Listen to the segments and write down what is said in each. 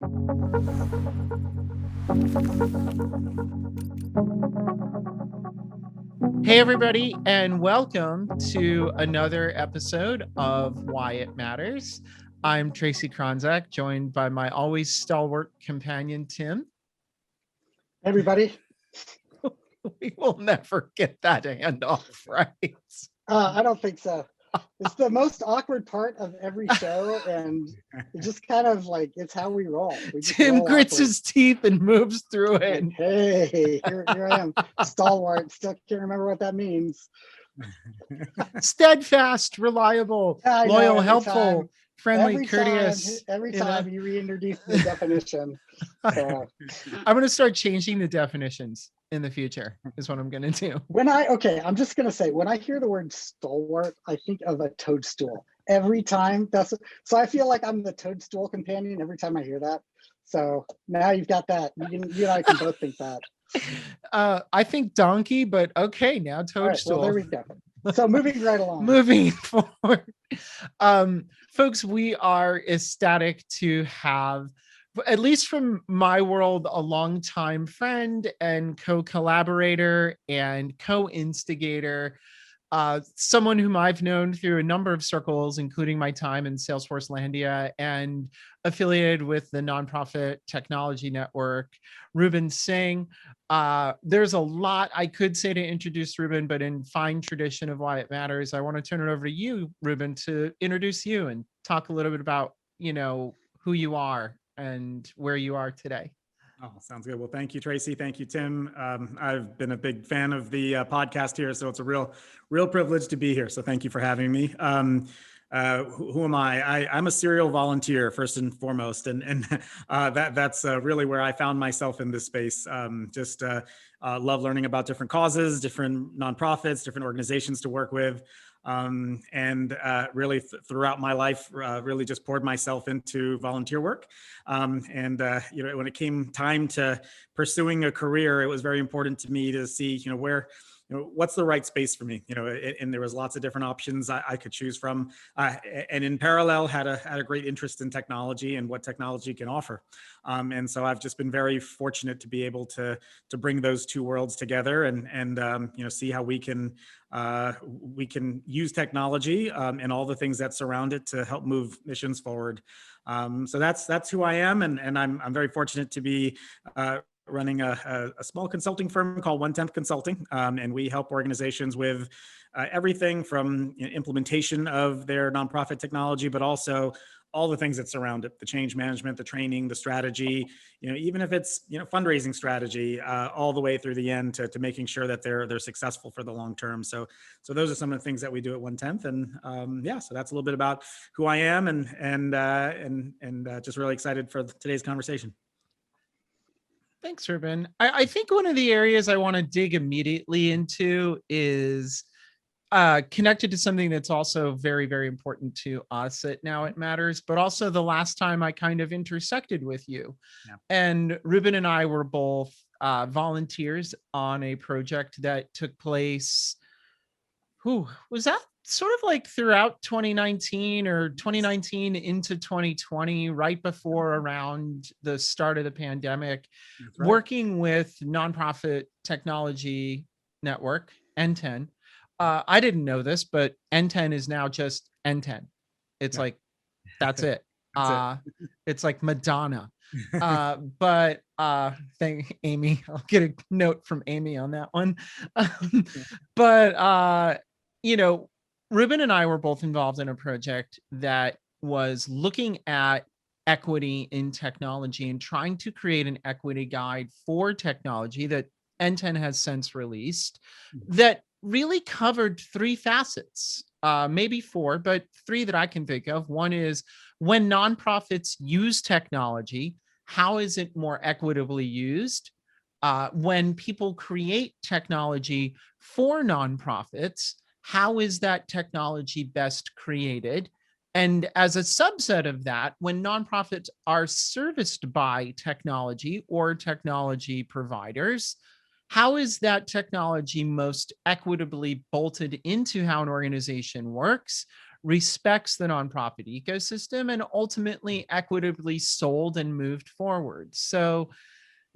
Hey, everybody, and welcome to another episode of Why It Matters. I'm Tracy Kronzak, joined by my always stalwart companion, Tim. Everybody, We will never get that handoff right. I don't think so. It's the most awkward part of every show, and it's just kind of like it's how we roll. We just Tim roll grits awkward. his teeth and moves through it. Like, hey, here I am, stalwart. Still can't remember what that means. Steadfast, reliable, I know, loyal, every helpful, time. friendly, courteous. Every you know? time you reintroduce the definition. So I'm going to start changing the definitions in the future, is what I'm going to do. I'm just gonna say, when I hear the word stalwart, I think of a toadstool every time. So I feel like I'm the toadstool companion every time I hear that. So now you've got that. You and I can both think that. I think donkey, but okay, now toadstool. All right, well, there we go. So moving right along. Moving forward. Folks, we are ecstatic to have, at least from my world, a longtime friend and co-collaborator and co-instigator, someone whom I've known through a number of circles, including my time in Salesforce Landia and affiliated with the nonprofit technology network, Rubin Singh. There's a lot I could say to introduce Rubin, but in fine tradition of Why It Matters, I want to turn it over to you, Rubin, to introduce you and talk a little bit about, who you are and where you are today. Oh, sounds good. Well, thank you, Tracy. Thank you, Tim. I've been a big fan of the podcast here, so it's a real privilege to be here. So thank you for having me. Who am I? I'm a serial volunteer first and foremost, and that's really where I found myself in this space. Love learning about different causes, different nonprofits, different organizations to work with. Really throughout my life, really just poured myself into volunteer work. When it came time to pursuing a career, it was very important to me to see, what's the right space for me, and there was lots of different options I could choose from. And in parallel had a great interest in technology and what technology can offer. And so I've just been very fortunate to be able to bring those two worlds together and see how we can use technology and all the things that surround it to help move missions forward. So that's who I am, and I'm very fortunate to be running a small consulting firm called 1/10 Consulting, and we help organizations with everything from implementation of their nonprofit technology, but also all the things that surround it: the change management, the training, the strategy, even if it's fundraising strategy, all the way through the end to making sure that they're successful for the long term. So those are some of the things that we do at 1/10, and so that's a little bit about who I am, and just really excited for today's conversation. Thanks, Rubin. I think one of the areas I want to dig immediately into is connected to something that's also very, very important to us at Now It Matters, but also the last time I kind of intersected with you. Yeah. And Rubin and I were both volunteers on a project that took place, was that sort of like throughout 2019 or 2019 into 2020, right before around the start of the pandemic, right, working with nonprofit technology network, N10. I didn't know this, but N10 is now just N10. It's like, that's it. It's like Madonna. But thank Amy. I'll get a note from Amy on that one. But Rubin and I were both involved in a project that was looking at equity in technology and trying to create an equity guide for technology that N10 has since released that really covered three facets, maybe four, but three that I can think of. One is when nonprofits use technology, how is it more equitably used? When people create technology for nonprofits, how is that technology best created? And as a subset of that, when nonprofits are serviced by technology or technology providers, how is that technology most equitably bolted into how an organization works, respects the nonprofit ecosystem and ultimately equitably sold and moved forward. So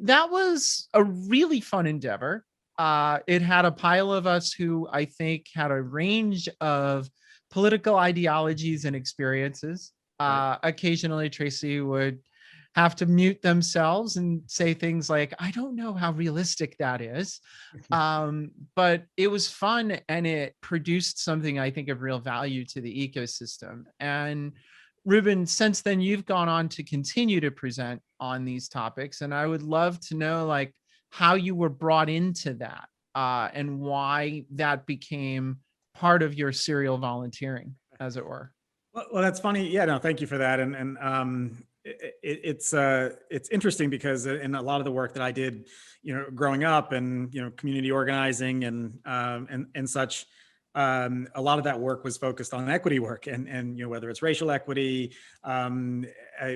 that was a really fun endeavor. It had a pile of us who I think had a range of political ideologies and experiences. Occasionally, Tracy would have to mute themselves and say things like, I don't know how realistic that is. But it was fun and it produced something I think of real value to the ecosystem. And Rubin, since then you've gone on to continue to present on these topics, and I would love to know like how you were brought into that and why that became part of your serial volunteering, as it were. Well, that's funny. Yeah, no, thank you for that. It's interesting because in a lot of the work that I did, growing up and community organizing and such, a lot of that work was focused on equity work and whether it's racial equity, um, uh,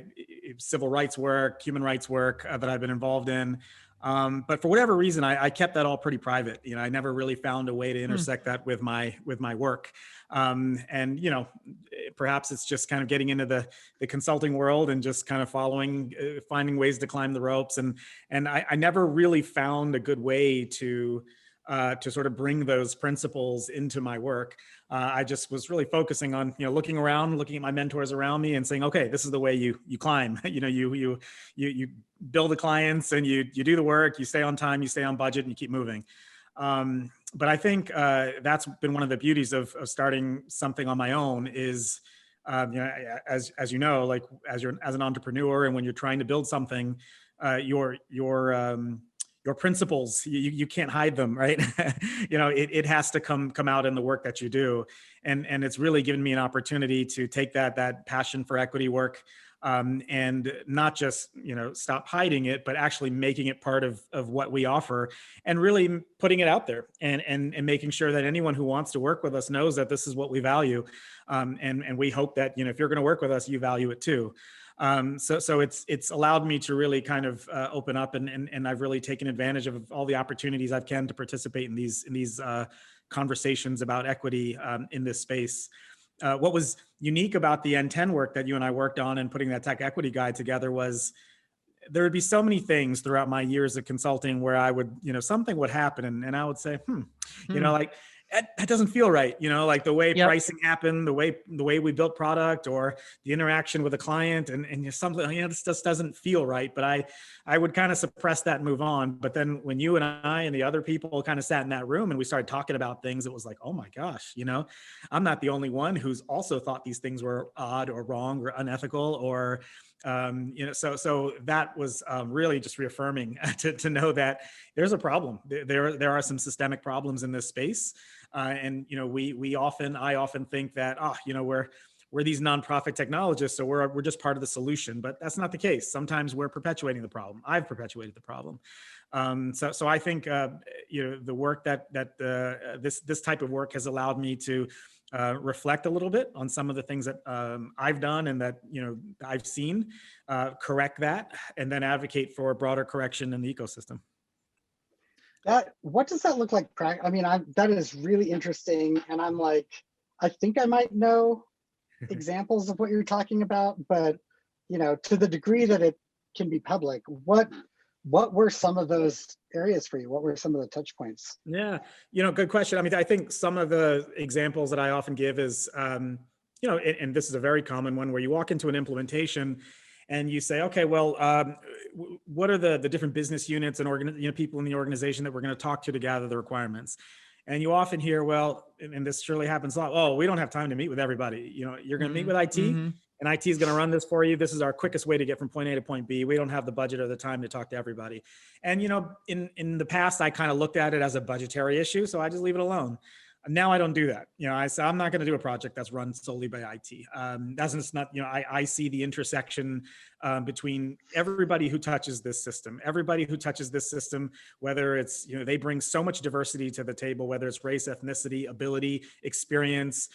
civil rights work, human rights work that I've been involved in. But for whatever reason, I kept that all pretty private. I never really found a way to intersect that with my work. And perhaps it's just kind of getting into the consulting world and just kind of finding ways to climb the ropes. And I never really found a good way to sort of bring those principles into my work. I just was really focusing on, looking around, looking at my mentors around me and saying, okay, this is the way you climb. You build the clients and you do the work, you stay on time, you stay on budget, and you keep moving. But I think that's been one of the beauties of starting something on my own is, as like as an entrepreneur and when you're trying to build something, your principles, you can't hide them, right? It has to come out in the work that you do. And it's really given me an opportunity to take that passion for equity work, and not just, stop hiding it, but actually making it part of what we offer and really putting it out there and making sure that anyone who wants to work with us knows that this is what we value. And we hope that, if you're going to work with us, you value it too. So it's allowed me to really kind of open up and I've really taken advantage of all the opportunities I can to participate in these conversations about equity in this space. What was unique about the N10 work that you and I worked on and putting that tech equity guide together was there would be so many things throughout my years of consulting where I would, something would happen and I would say, like that doesn't feel right. Like the way pricing happened, the way we built product or the interaction with a client and something, this just doesn't feel right. But I would kind of suppress that and move on. But then when you and I and the other people kind of sat in that room and we started talking about things, it was like, oh my gosh, I'm not the only one who's also thought these things were odd or wrong or unethical or, so that was really just reaffirming to know that there's a problem. There are some systemic problems in this space. And I often think that, we're these nonprofit technologists, so we're just part of the solution, but that's not the case. Sometimes we're perpetuating the problem. I've perpetuated the problem. So I think, the work that this type of work has allowed me to reflect a little bit on some of the things that I've done and that I've seen, correct that, and then advocate for broader correction in the ecosystem. What does that look like? I mean, that is really interesting, and I'm like, I think I might know examples of what you're talking about, but to the degree that it can be public, what were some of those areas for you? What were some of the touch points? Yeah, good question. I mean, I think some of the examples that I often give is, and this is a very common one, where you walk into an implementation and you say, okay, well, what are the different business units and people in the organization that we're going to talk to gather the requirements? And you often hear, well, and this surely happens a lot, oh, we don't have time to meet with everybody. You're going to meet with IT, and IT is going to run this for you. This is our quickest way to get from point A to point B. We don't have the budget or the time to talk to everybody. And, in the past, I kind of looked at it as a budgetary issue, so I just leave it alone. Now I don't do that. I say, I'm not going to do a project that's run solely by IT. That's just not, I see the intersection between everybody who touches this system, whether it's, they bring so much diversity to the table, whether it's race, ethnicity, ability, experience,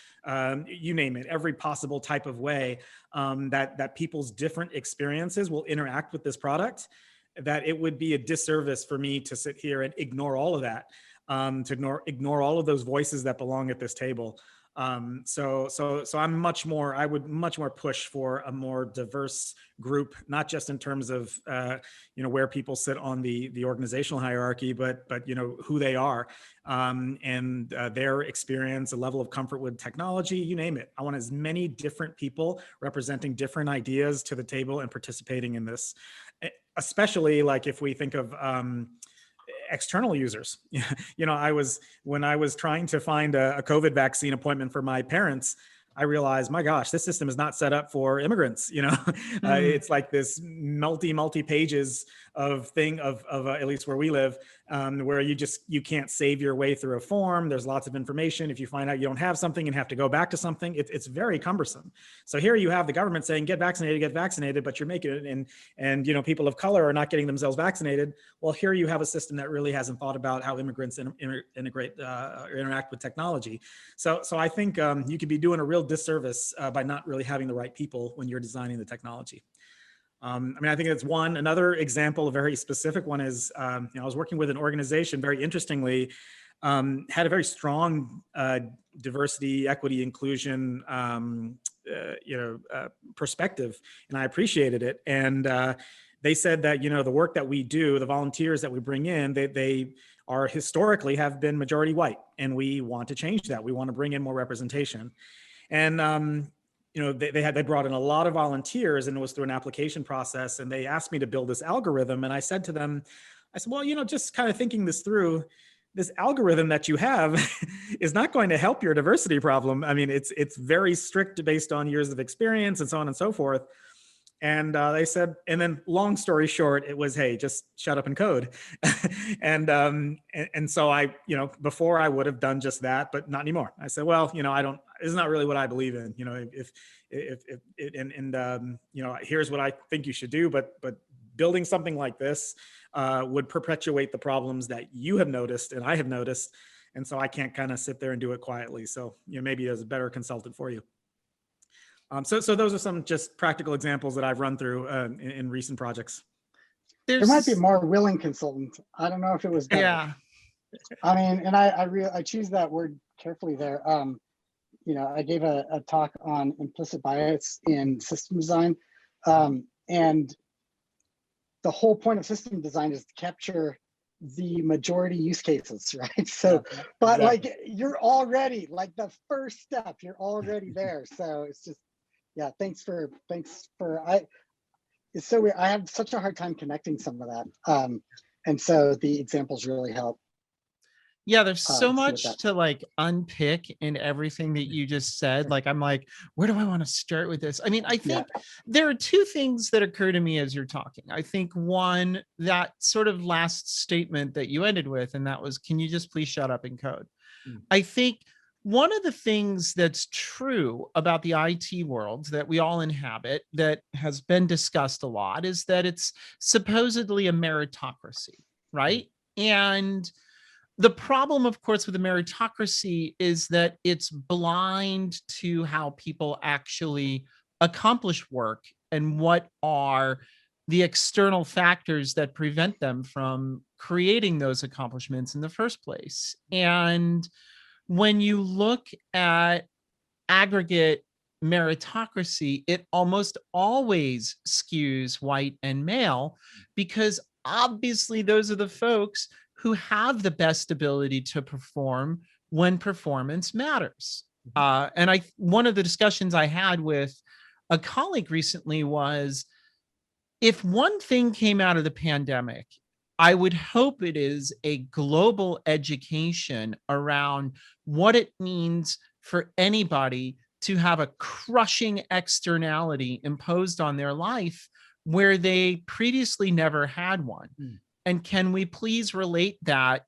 you name it, every possible type of way that people's different experiences will interact with this product, that it would be a disservice for me to sit here and ignore all of that. To ignore all of those voices that belong at this table. So I'm much more, I would much more push for a more diverse group, not just in terms of, where people sit on the organizational hierarchy, but, who they are, and their experience, a level of comfort with technology, you name it. I want as many different people representing different ideas to the table and participating in this, especially like if we think of, external users. When I was trying to find a COVID vaccine appointment for my parents, I realized, my gosh, this system is not set up for immigrants. It's like this multi pages of thing of at least where we live, where you can't save your way through a form. There's lots of information. If you find out you don't have something and have to go back to something, it's very cumbersome. So here you have the government saying, get vaccinated, but you're making it, and people of color are not getting themselves vaccinated. Well, here you have a system that really hasn't thought about how immigrants integrate or interact with technology. So I think you could be doing a real disservice by not really having the right people when you're designing the technology. I think that's one. Another example, a very specific one, is I was working with an organization, very interestingly, had a very strong diversity, equity, inclusion, perspective, and I appreciated it. And they said that the work that we do, the volunteers that we bring in, they are historically have been majority white, and we want to change that. We want to bring in more representation. And they brought in a lot of volunteers, and it was through an application process, and they asked me to build this algorithm. And I said to them, well, just kind of thinking this through, this algorithm that you have is not going to help your diversity problem. I mean, it's very strict based on years of experience and so on and so forth. And they said, and then long story short, it was, hey, just shut up and code. and so I, before I would have done just that, but not anymore. I said, well, it's not really what I believe in, here's what I think you should do, but building something like this would perpetuate the problems that you have noticed and I have noticed. And so I can't kind of sit there and do it quietly. So, maybe there's a better consultant for you. So those are some just practical examples that I've run through in recent projects. There might be more willing consultant. I don't know if it was better. Yeah. I mean, and I choose that word carefully there. I gave a talk on implicit bias in system design, and the whole point of system design is to capture the majority use cases, right? So, but exactly. Like you're already like the first step, you're already there. So it's just, yeah, thanks for it's so weird. I have such a hard time connecting some of that. And so the examples really help. Yeah, there's so much to like unpick in everything that you just said. Like, I'm like, where do I want to start with this? I mean, I think there are two things that occur to me as you're talking. I think one, that sort of last statement that you ended with, and that was, can you just please shut up and code? I think one of the things that's true about the IT world that we all inhabit that has been discussed a lot is that it's supposedly a meritocracy, right? And the problem, of course, with the meritocracy is that it's blind to how people actually accomplish work and what are the external factors that prevent them from creating those accomplishments in the first place. And when you look at aggregate meritocracy, it almost always skews white and male, because obviously those are the folks who have the best ability to perform when performance matters. And one of the discussions I had with a colleague recently was, if one thing came out of the pandemic, I would hope it is a global education around what it means for anybody to have a crushing externality imposed on their life where they previously never had one. And can we please relate that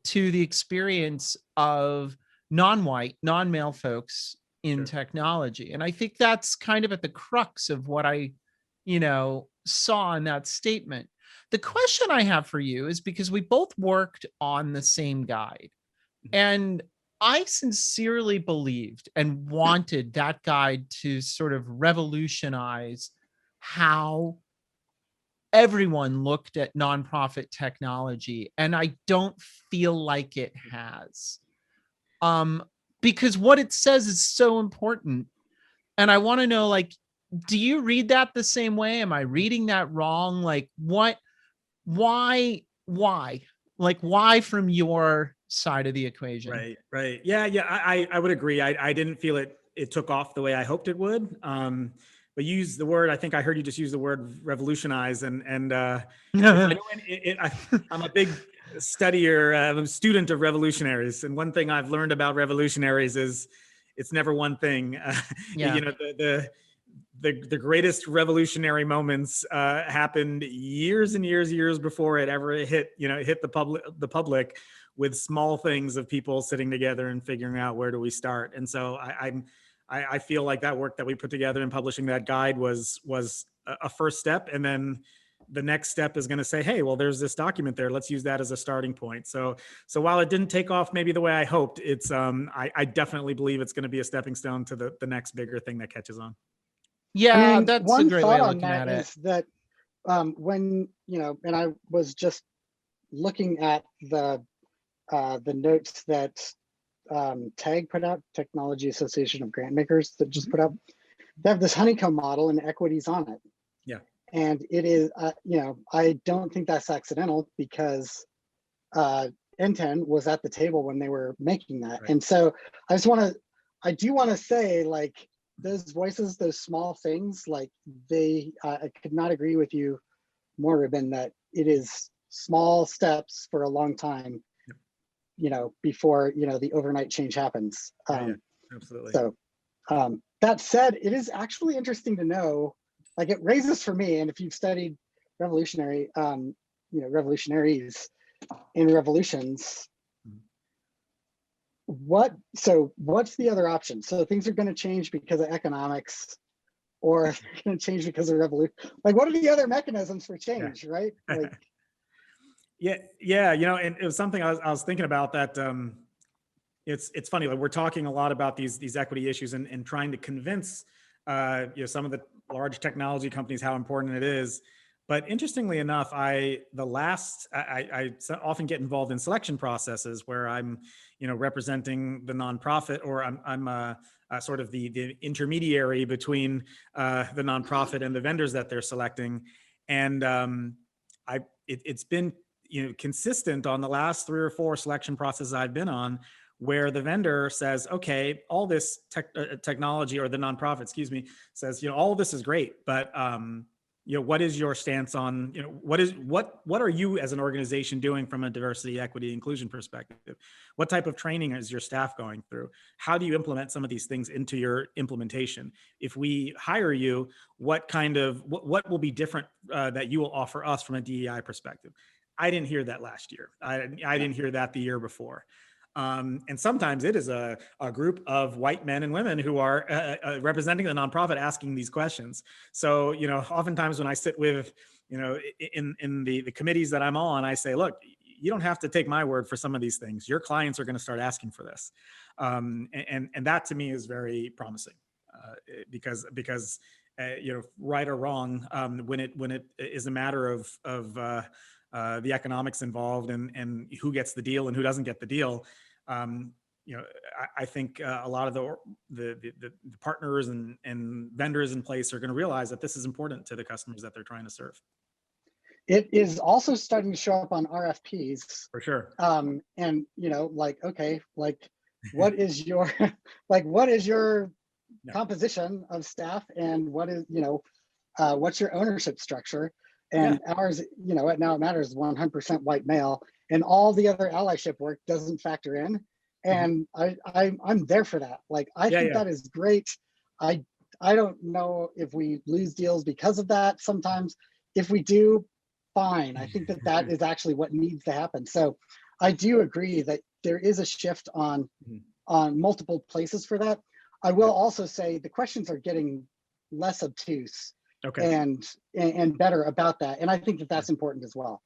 to the experience of non-white, non-male folks in technology? And I think that's kind of at the crux of what I, saw in that statement. The question I have for you is, because we both worked on the same guide, and I sincerely believed and wanted that guide to sort of revolutionize how everyone looked at nonprofit technology, and I don't feel like it has. because what it says is so important. And I want to know, like, do you read that the same way? Am I reading that wrong? Like, why? Like, why from your side of the equation? Right. Yeah. I would agree. I didn't feel it took off the way I hoped it would. But use the word, I think I heard you just use the word revolutionize, and it's like, I'm a big studier, I'm a student of revolutionaries. And one thing I've learned about revolutionaries is it's never one thing. Yeah. You know, the greatest revolutionary moments happened years and years before it ever hit the public, with small things of people sitting together and figuring out where do we start. And so I feel like that work that we put together in publishing that guide was a first step. And then the next step is going to say, hey, well, there's this document there. Let's use that as a starting point. So while it didn't take off maybe the way I hoped, it's I definitely believe it's going to be a stepping stone to the next bigger thing that catches on. Yeah, I mean, that's a one great way thought of on looking that at it. is that when, and I was just looking at the notes that TAG put out, Technology Association of Grant Makers, that just put out. They have this honeycomb model and equities on it. Yeah. And it is, I don't think that's accidental, because N10 was at the table when they were making that. Right. And so I do want to say, like, those voices, those small things, like I could not agree with you more, Rubin, that it is small steps for a long time, before, the overnight change happens. Absolutely. So that said, it is actually interesting to know, like, it raises for me, and if you've studied revolutionaries in revolutions, what's the other option? So things are going to change because of economics, or they're going to change because of revolution. Like, what are the other mechanisms for change, right? Like, yeah. And it was something I was thinking about, that it's funny, like, we're talking a lot about these equity issues and trying to convince some of the large technology companies how important it is. But interestingly enough, I often get involved in selection processes where I'm, representing the nonprofit, or I'm sort of the intermediary between the nonprofit and the vendors that they're selecting. And it's been, consistent on the last 3 or 4 selection processes I've been on, where the vendor says, okay, all this technology, or the nonprofit, excuse me, says, all of this is great, but what is your stance on, what are you as an organization doing from a diversity, equity, inclusion perspective? What type of training is your staff going through? How do you implement some of these things into your implementation? If we hire you, what will be different that you will offer us from a DEI perspective? I didn't hear that last year. I didn't hear that the year before. And sometimes it is a group of white men and women who are representing the nonprofit asking these questions. So, oftentimes when I sit with, in the committees that I'm on, I say, look, you don't have to take my word for some of these things. Your clients are going to start asking for this. And that to me is very promising, because right or wrong, when it is a matter of the economics involved and who gets the deal and who doesn't get the deal. I think a lot of the partners and vendors in place are going to realize that this is important to the customers that they're trying to serve. It is also starting to show up on RFPs. For sure. And okay, what is your what is your composition of staff, and what is what's your ownership structure? And ours, now it matters 100% white male, and all the other allyship work doesn't factor in. And I'm there for that. Like, I think that is great. I don't know if we lose deals because of that. Sometimes, if we do, fine. I think that is actually what needs to happen. So I do agree that there is a shift on multiple places for that. I will also say the questions are getting less obtuse. Okay. and better about that. And I think that that's important as well.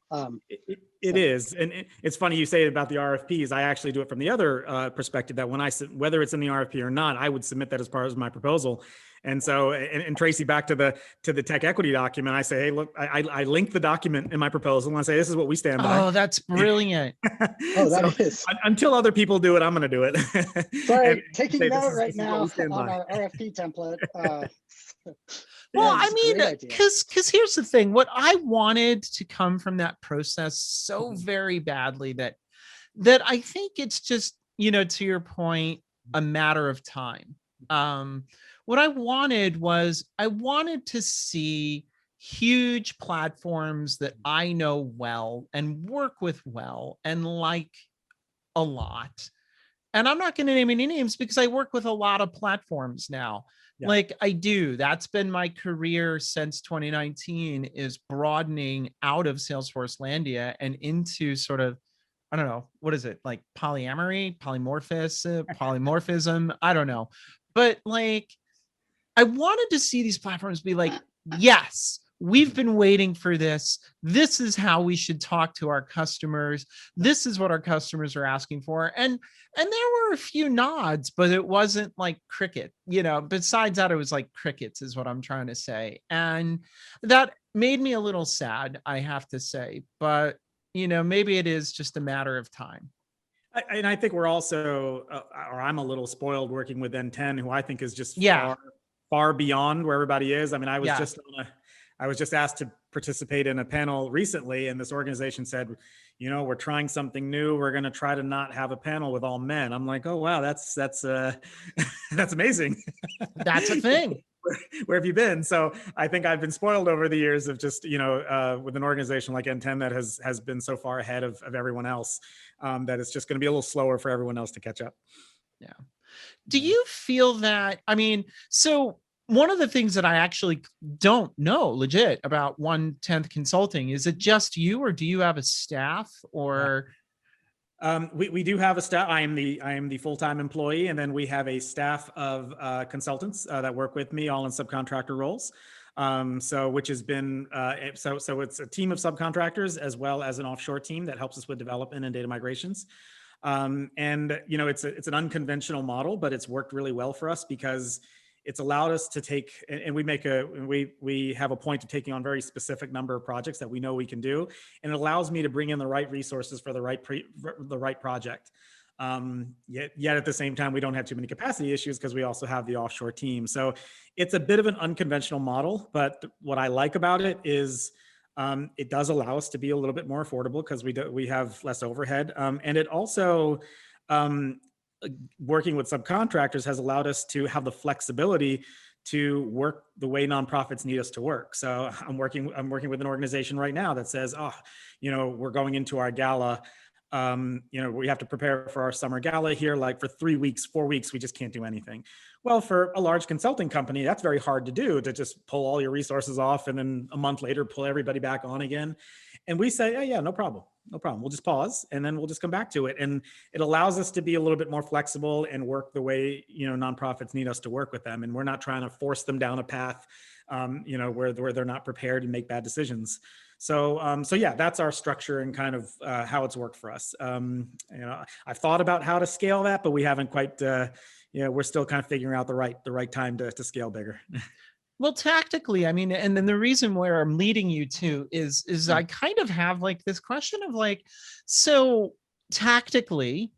It is. And it's funny you say about the RFPs. I actually do it from the other perspective, that when whether it's in the RFP or not, I would submit that as part of my proposal. And so, and Tracy, back to the tech equity document, I say, hey, look, I link the document in my proposal and I say, this is what we stand by. Oh, that's brilliant. Oh, So, that is. until other people do it, I'm going to do it. Sorry, And taking say, note right this is what now we stand on by. our RFP template. Well, Yeah, I it's a mean, great idea. because here's the thing. What I wanted to come from that process so Mhm. very badly that I think it's just, to your point, a matter of time. What I wanted was I wanted to see huge platforms that I know well and work with well and like a lot. And I'm not going to name any names because I work with a lot of platforms now. Yeah. Like I do. That's been my career since 2019, is broadening out of Salesforce Landia and into sort of, I don't know, what is it? Like polyamory, polymorphism, I don't know. But like I wanted to see these platforms be like, yes, we've been waiting for this. This is how we should talk to our customers. This is what our customers are asking for. And there were a few nods, but it wasn't like cricket, besides that, it was like crickets is what I'm trying to say. And that made me a little sad, I have to say, but maybe it is just a matter of time. And I think we're also, or I'm a little spoiled working with N10, who I think is just Yeah. far beyond where everybody is. I mean, I was Yeah. I was just asked to participate in a panel recently, and this organization said, we're trying something new. We're going to try to not have a panel with all men. I'm like, oh wow, that's that's amazing. That's a thing. Where have you been? So I think I've been spoiled over the years of just, with an organization like N10 that has been so far ahead of everyone else, that it's just going to be a little slower for everyone else to catch up. Yeah. Do you feel that, I mean, so one of the things that I actually don't know legit about 1/10 Consulting, is it just you or do you have a staff or? We do have a staff. I am the full-time employee, and then we have a staff of consultants that work with me, all in subcontractor roles. So which has been so it's a team of subcontractors as well as an offshore team that helps us with development and data migrations. And it's an unconventional model, but it's worked really well for us because it's allowed us to take, and we have a point of taking on very specific number of projects that we know we can do, and it allows me to bring in the right resources for the right project. Yet at the same time, we don't have too many capacity issues because we also have the offshore team. So it's a bit of an unconventional model, but what I like about it is it does allow us to be a little bit more affordable because we have less overhead, and it also working with subcontractors has allowed us to have the flexibility to work the way nonprofits need us to work. So I'm working with an organization right now that says, we're going into our gala. We have to prepare for our summer gala here, like for 3 weeks, 4 weeks, we just can't do anything. Well, for a large consulting company, that's very hard to do, to just pull all your resources off and then a month later, pull everybody back on again. And we say, yeah, no problem. We'll just pause and then we'll just come back to it. And it allows us to be a little bit more flexible and work the way, nonprofits need us to work with them. And we're not trying to force them down a path, where they're not prepared and make bad decisions. So yeah, that's our structure and kind of how it's worked for us. I've thought about how to scale that, but we haven't quite, we're still kind of figuring out the right time to scale bigger. Well, tactically, I mean, and then the reason where I'm leading you to is I kind of have like this question of like, so tactically,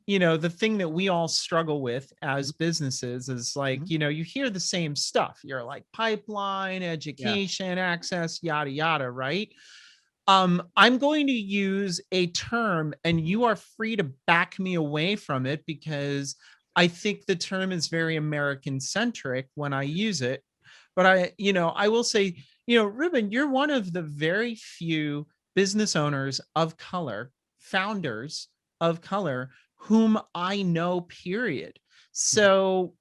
the thing that we all struggle with as businesses is like, you hear the same stuff. You're like pipeline, education, access, yada, yada, right? I'm going to use a term and you are free to back me away from it because I think the term is very American centric when I use it. But I will say, Rubin, you're one of the very few business owners of color, founders of color, whom I know, period. So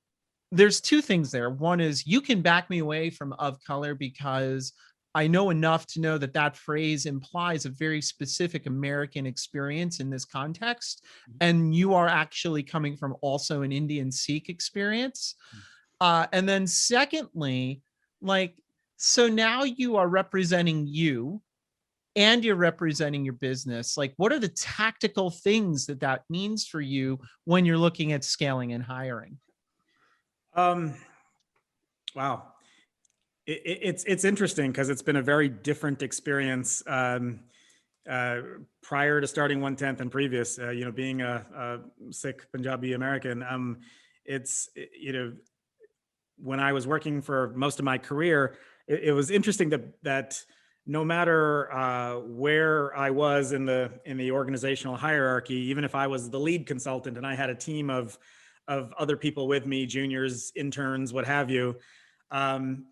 there's two things there. One is you can back me away from of color because I know enough to know that that phrase implies a very specific American experience in this context. And you are actually coming from also an Indian Sikh experience. And then secondly, like So now you are representing you and you're representing your business. Like, what are the tactical things that that means for you when you're looking at scaling and hiring? Um, wow. It's interesting because it's been a very different experience uh, prior to starting 110th and previous. Being a Sikh Punjabi American, when I was working for most of my career, it was interesting that no matter where I was in the organizational hierarchy, even if I was the lead consultant and I had a team of other people with me, juniors, interns, what have you. Um,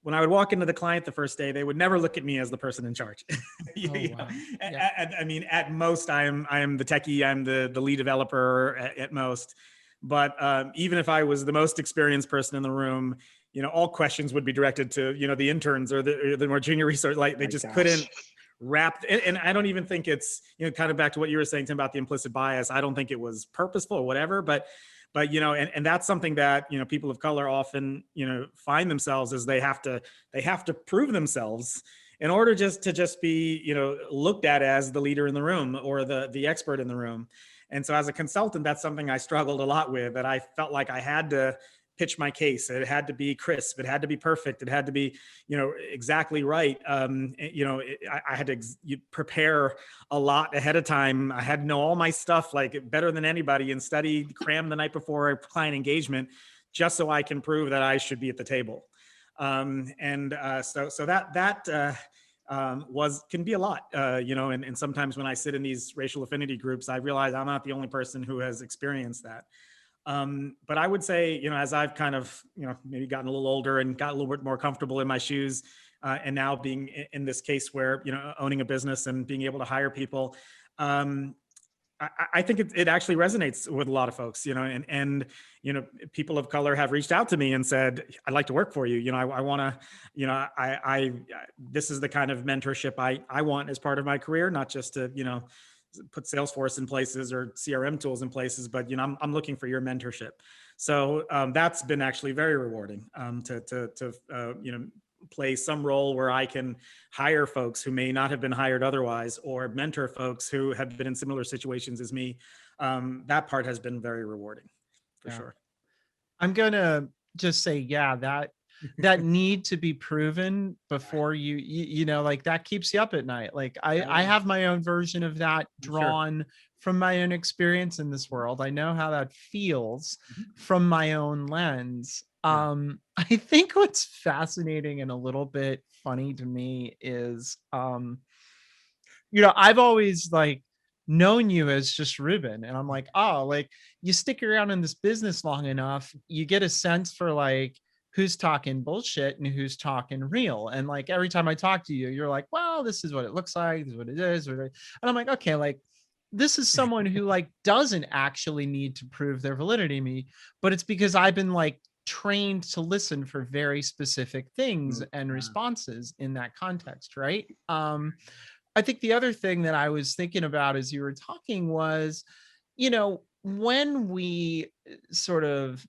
when I would walk into the client the first day, they would never look at me as the person in charge. Oh, wow. Yeah. I mean, at most, I am the techie, I'm the lead developer at most. But even if I was the most experienced person in the room, all questions would be directed to the interns or the more junior research. Like they My just gosh. couldn't wrap. And I don't even think it's kind of back to what you were saying, Tim, about the implicit bias. I don't think it was purposeful or whatever, but and that's something that people of color often find themselves as they have to prove themselves in order to just be looked at as the leader in the room or the expert in the room. And so as a consultant, that's something I struggled a lot with, that I felt like I had to pitch my case. It had to be crisp. It had to be perfect. It had to be, exactly right. I had to prepare a lot ahead of time. I had to know all my stuff like better than anybody and study, cram the night before a client engagement, just so I can prove that I should be at the table. So that can be a lot, and sometimes when I sit in these racial affinity groups, I realize I'm not the only person who has experienced that. But I would say, as I've kind of, maybe gotten a little older and got a little bit more comfortable in my shoes, and now being in this case where, owning a business and being able to hire people, I think it actually resonates with a lot of folks, and people of color have reached out to me and said, I'd like to work for you. I want to, this is the kind of mentorship I want as part of my career, not just to, put Salesforce in places or CRM tools in places, but, I'm looking for your mentorship. So that's been actually very rewarding, to play some role where I can hire folks who may not have been hired otherwise, or mentor folks who have been in similar situations as me. That part has been very rewarding, for Yeah. sure. I'm gonna just say, yeah, that need to be proven before like that keeps you up at night. Like I have my own version of that Sure. drawn from my own experience in this world. I know how that feels Mhm. from my own lens. Yeah. I think what's fascinating and a little bit funny to me is I've always like known you as just Rubin. And I'm like, oh, like you stick around in this business long enough, you get a sense for like who's talking bullshit and who's talking real. And like every time I talk to you, you're like, well, this is what it looks like, this is what it is. And I'm like, okay, like this is someone who like doesn't actually need to prove their validity to me, but it's because I've been like trained to listen for very specific things and responses in that context, right? I think the other thing that I was thinking about as you were talking was, when we sort of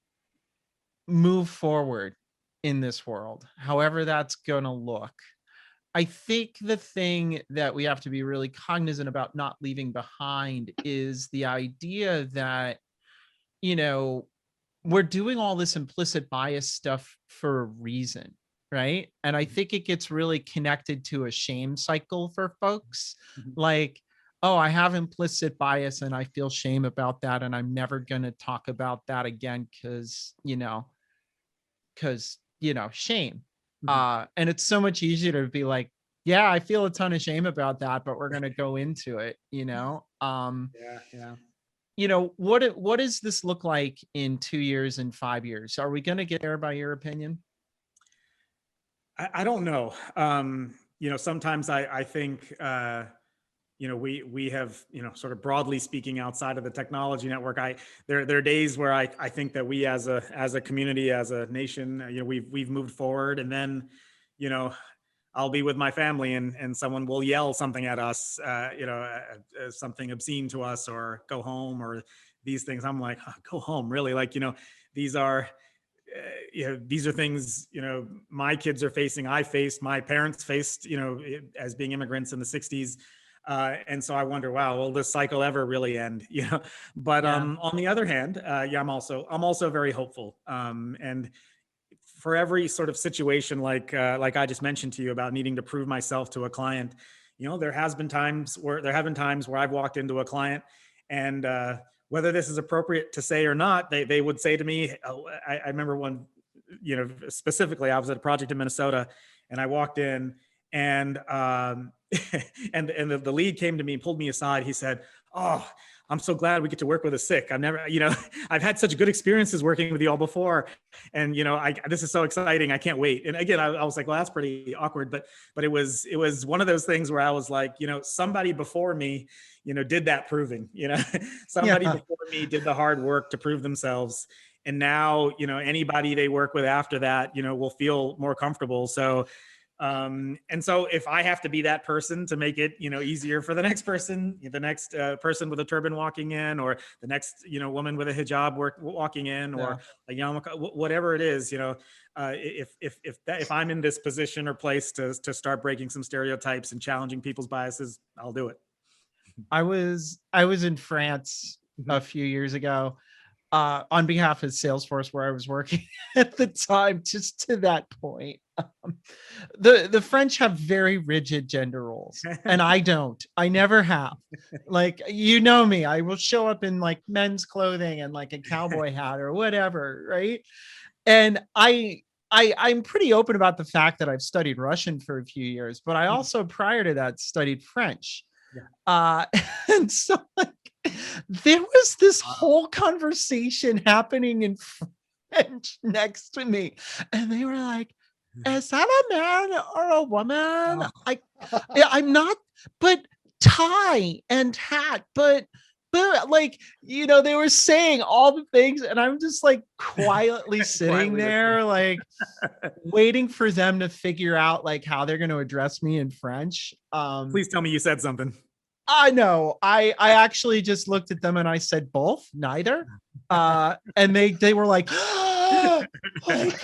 move forward in this world, however that's going to look, I think the thing that we have to be really cognizant about not leaving behind is the idea that, you know, we're doing all this implicit bias stuff for a reason, right? And I think it gets really connected to a shame cycle for folks. Mhm. Like, oh, I have implicit bias and I feel shame about that. And I'm never going to talk about that again shame. Mhm. And it's so much easier to be like, yeah, I feel a ton of shame about that, but we're going to go into it. Yeah. Yeah. What does this look like in 2 years and 5 years? Are we going to get there by your opinion? I don't know. Sometimes I think, we have, sort of broadly speaking, outside of the technology network, there are days where I think that we as a community, as a nation, we've moved forward, and then, you know, I'll be with my family and someone will yell something at us, something obscene to us, or go home, or these things. I'm like, oh, go home, really? Like, these are these are things, my kids are facing, I faced, my parents faced, as being immigrants in the 60s. And so I wonder, wow, will this cycle ever really end? But Yeah. on the other hand, I'm also very hopeful. And for every sort of situation like I just mentioned to you about needing to prove myself to a client, there have been times where I've walked into a client and whether this is appropriate to say or not, they would say to me, I remember one, specifically, I was at a project in Minnesota and I walked in and and the lead came to me and pulled me aside. He said, "Oh, I'm so glad we get to work with a sick. I've never, I've had such good experiences working with you all before. And, this is so exciting. I can't wait." And again, I was like, well, that's pretty awkward, but it was one of those things where I was like, somebody before me, did that proving, somebody Yeah. before me did the hard work to prove themselves. And now, anybody they work with after that, will feel more comfortable. So, and so if I have to be that person to make it, easier for the next person, the next person with a turban walking in, or the next, woman with a hijab walking in, or a yarmulke, whatever it is, if I'm in this position or place to start breaking some stereotypes and challenging people's biases, I'll do it. I was in France a few years ago on behalf of Salesforce, where I was working at the time. Just to that point, the French have very rigid gender roles, and I don't. I never have. Like, me, I will show up in like men's clothing and like a cowboy hat or whatever, right? And I'm pretty open about the fact that I've studied Russian for a few years, but I also prior to that studied French. Uh, and so like, there was this whole conversation happening in French next to me, and they were like, "Is that a man or a woman?" I'm not, but tie and hat, but like, they were saying all the things, and I'm just like quietly sitting there, like waiting for them to figure out like how they're going to address me in French. Please tell me you said something. I know. I actually just looked at them and I said both, neither. And they were like, like,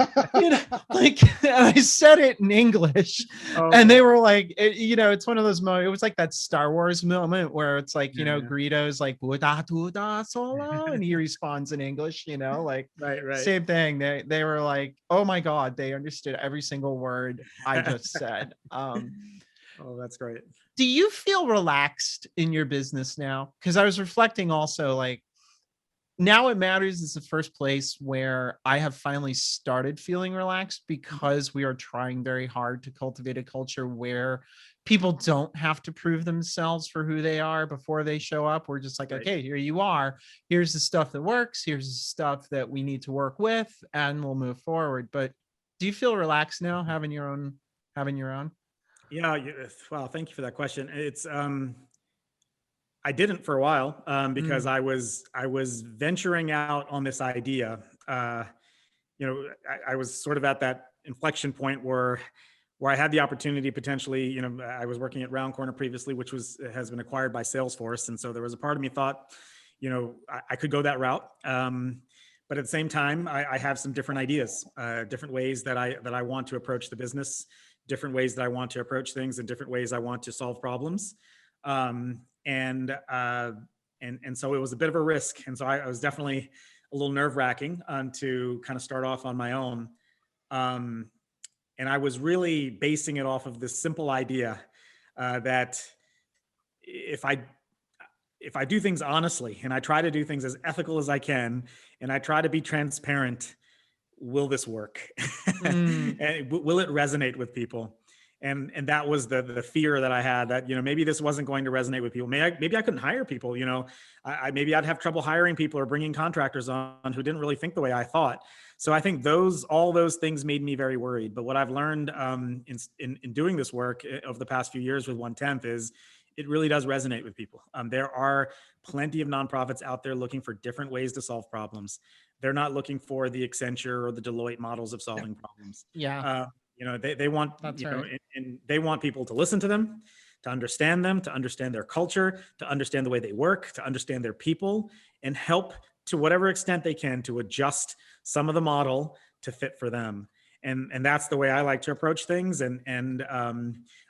like, and I said it in English, and they were like, it's one of those moments. It was like that Star Wars moment where it's like, Greedo's like, "Buddha solo," and he responds in English, like, right. Same thing. They were like, oh my God, they understood every single word I just said. Oh, that's great. Do you feel relaxed in your business now? Because I was reflecting also, like, Now It Matters is the first place where I have finally started feeling relaxed, because we are trying very hard to cultivate a culture where people don't have to prove themselves for who they are before they show up. We're just like, Right. okay, here you are. Here's the stuff that works. Here's the stuff that we need to work with, and we'll move forward. But do you feel relaxed now having your own? Yeah. Well, thank you for that question. It's, I didn't for a while because I was venturing out on this idea. I was sort of at that inflection point where I had the opportunity potentially. I was working at Round Corner previously, which has been acquired by Salesforce, and so there was a part of me thought, I could go that route. But at the same time, I have some different ideas, different ways that I want to approach the business, different ways that I want to approach things, and different ways I want to solve problems. And so it was a bit of a risk. And so I was definitely a little nerve wracking to kind of start off on my own. And I was really basing it off of this simple idea that if I do things honestly, and I try to do things as ethical as I can, and I try to be transparent, will this work? And will it resonate with people? And that was the fear that I had, that, maybe this wasn't going to resonate with people. Maybe I couldn't hire people, maybe I'd have trouble hiring people or bringing contractors on who didn't really think the way I thought. So I think all those things made me very worried. But what I've learned in doing this work over the past few years with 1/10 is it really does resonate with people. There are plenty of nonprofits out there looking for different ways to solve problems. They're not looking for the Accenture or the Deloitte models of solving problems. Yeah. They want, Right. and they want people to listen to them, to understand their culture, to understand the way they work, to understand their people, and help to whatever extent they can to adjust some of the model to fit for them. And that's the way I like to approach things. And